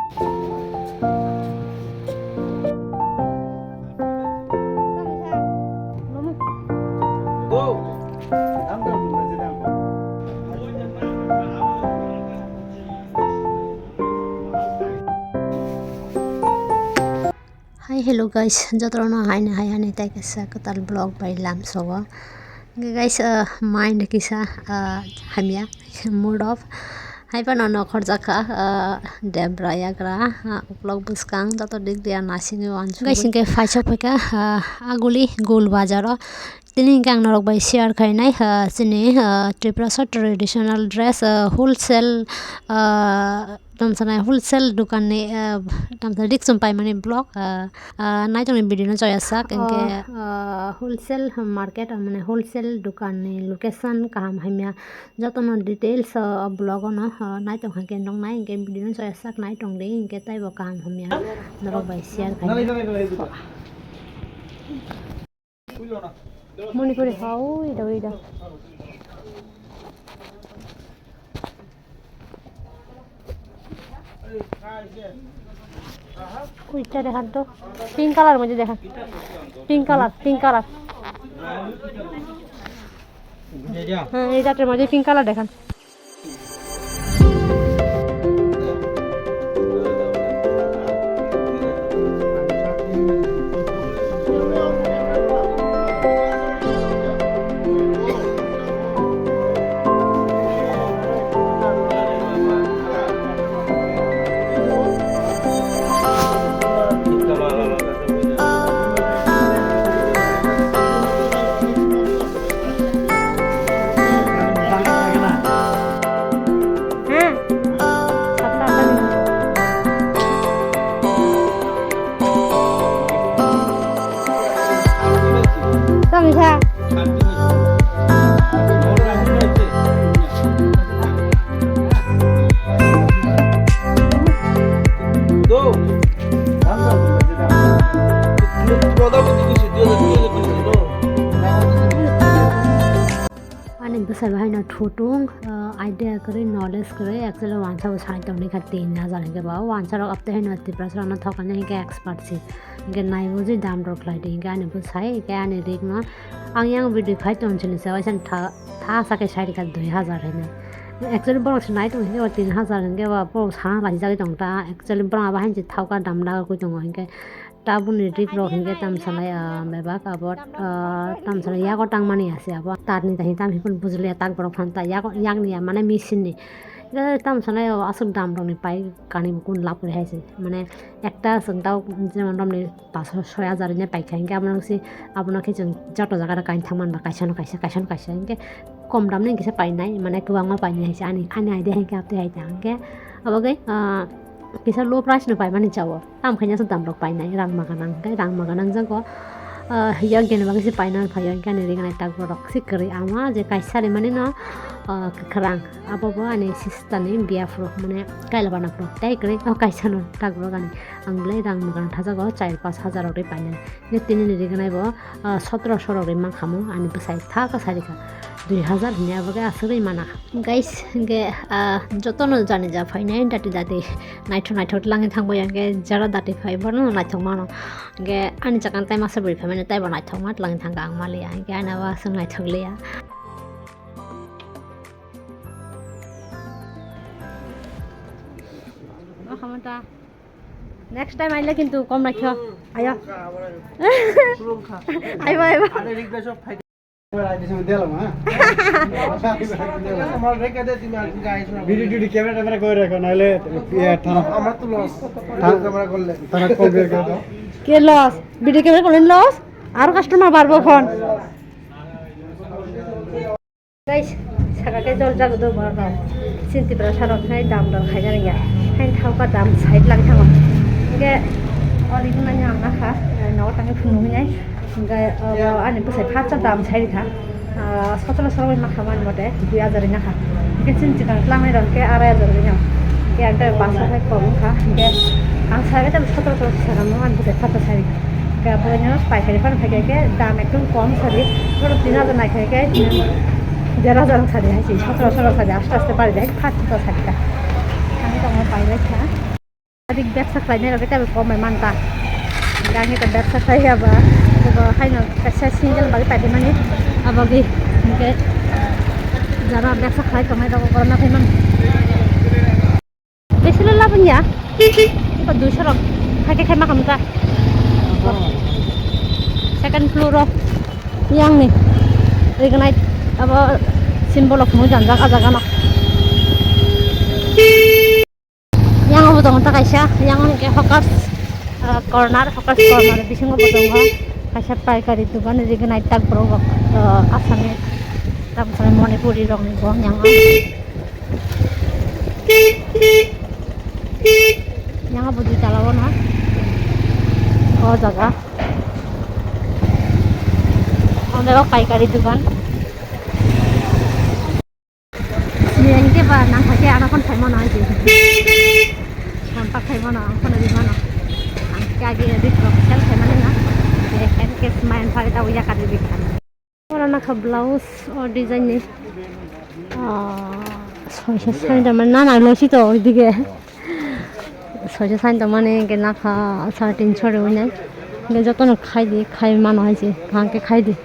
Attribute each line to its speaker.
Speaker 1: Hi, hello guys. Jatano hai hani tai kasa Kwtal vlog by lam sowa. Guys, mind kisa hamia mood off. Hai pa nono khorjaka debra yagra vlog buskang jato dik dia nasingi wanju. Guys, inke faisok peka aguli gol bazaro. Tini gang norok by share kainai sini Tripura traditional dress wholesale tamsana wholesale dukan ni tamsana dik sumpai mani blog nai tong video no joya sak inke wholesale market mane wholesale dukan ni location kaham hamya jotono details blog no nai tong haken dong nai inke video no joya sak nai tong dei inke tai bo kaham hamya norok by share kainai Monipuri how ida কুইটা দেখান তো pink colour মধ্যে দেখান pink colour হ্যাঁ এই জাতের মধ্যে pink colour দেখান Besar bahaya thutung idea kare knowledge kare actually wansa was high tong ni khati na jane ke ba wansa ro apte hai na tiprasa na thokane ke expert si ke nai bo ji dam ro khlai de ga ne bu sai ke ane dik na angyang video khai tong chini sa wasan tha sa ke sai ka 2000 hai na actually bro nai tong he 3000 ke ba pro sa ba ji ja tong ta actually bro ba han ji thau ka dam la ko tong ke tabun dik ro hinge tam sanai beba ka bot tam sanai ya ko tang mani ase abo tar ni tahi tam hipun bujle tak boro phanta yak ni mane machine ni tam sanai asuk dam ro ni pai kani kun lap re haise mane ekta sangtao jemon dam ni 500-6000 ni pai khainge আপনাকে যত জায়গা কাইন থামান বা কাইছানো কাইছা ইনকে কম দাম ni kise pai nai mane kuang ma pai ni haise ani khani aide hinge apte hai tangke abogai bisa low price no pai mani chawo tam khanya so dam rok pai nai rang maganang jang ko yang gen bang si pai na phayon kan Rignai Takborok sikri ama je kaisari mani no kharang abo bo ani sistani biafro mane kaila bana pro tai kre kaisano Takborok ani angle rang magan thaja go 4-5 ore pai nai ne tini Rignai bo 1700 ore mang khamu ani besai tha ka sarika 2000 ni aboge asure mana guys ge jotono jani ja phainai dati dati naithot langi thangbo yange jara dati phai bono naithong mano ge ani jakan tai masa bri phamene tai bo naithong mat langi thanga angmali ya ge ana wa sung naithok leya khamata next time aile kintu kom rakhyo ayo ayo are Rignai sob phai video camera করে রাখো নাহলে আমার তো loss camera করলে তারা কবে কে loss video camera করলেন loss আর customer বাড়বো ফোন গাইস সাকাকে জল জাগো তো বড় চিন্তি প্রা সারক নাই দাম দর খাই জানি গা হাই থাকা দাম সাইড লাগি থাকো গে অরিজিনাল নাম না খা নাও টাকে ফুনু নাই গে আনি বসে ফাচা দাম সাইড খা 1700 ma khaman mote 2000 na kha ke cinci kan lamai ron ke 2000 ni ke anta 500 hai kom kha ke ang sare ta 1700 sara mo an bute khata sari ke bono pai khari fan thake ke dam ekdom kom sari thoro 3000 na khai ke 11000 sari hai 1700 sari aste aste pare dek 500 sari ka ami to mo pai rakha rig ব্যবসা খাইনে রকে তবে কমে মানতা গাঙ্গে তো ব্যবসা খাই আবা তো খাইনো কাছে সিঙ্গেল বাড়ি পাইতে মানে আবাগে ইনকে যারা ব্যবসা খাই তোমায় তো করোনা খাইমান বেশি লাভ নিয়া 200 rok খাইকে খাই মাখাম তা second floor of yang nih Rignai apa simbol of mujan jaga jaga nak yang apa dong tak kaisa yang ke focus corner di sini apa dong ha kaisa paikari itu kan Rignai Takborok asane tam sane Manipuri rong ni bong yang apa di talawan ha oh jaga Onde paikari dukan. Ini ke ba nang pakai anak kon khai mana aja. Nampak khai mana, kon di mana. Ang kage edit professional khai mana na. Kan ke main pare ta uya kadi dikan. Orang nak blouse or design ni. Soalnya saya zaman na lo sih to dige. Soalnya saya zaman ni ke nak 350 ni. Ke Jatano khai mana aja. Kang ke khai di.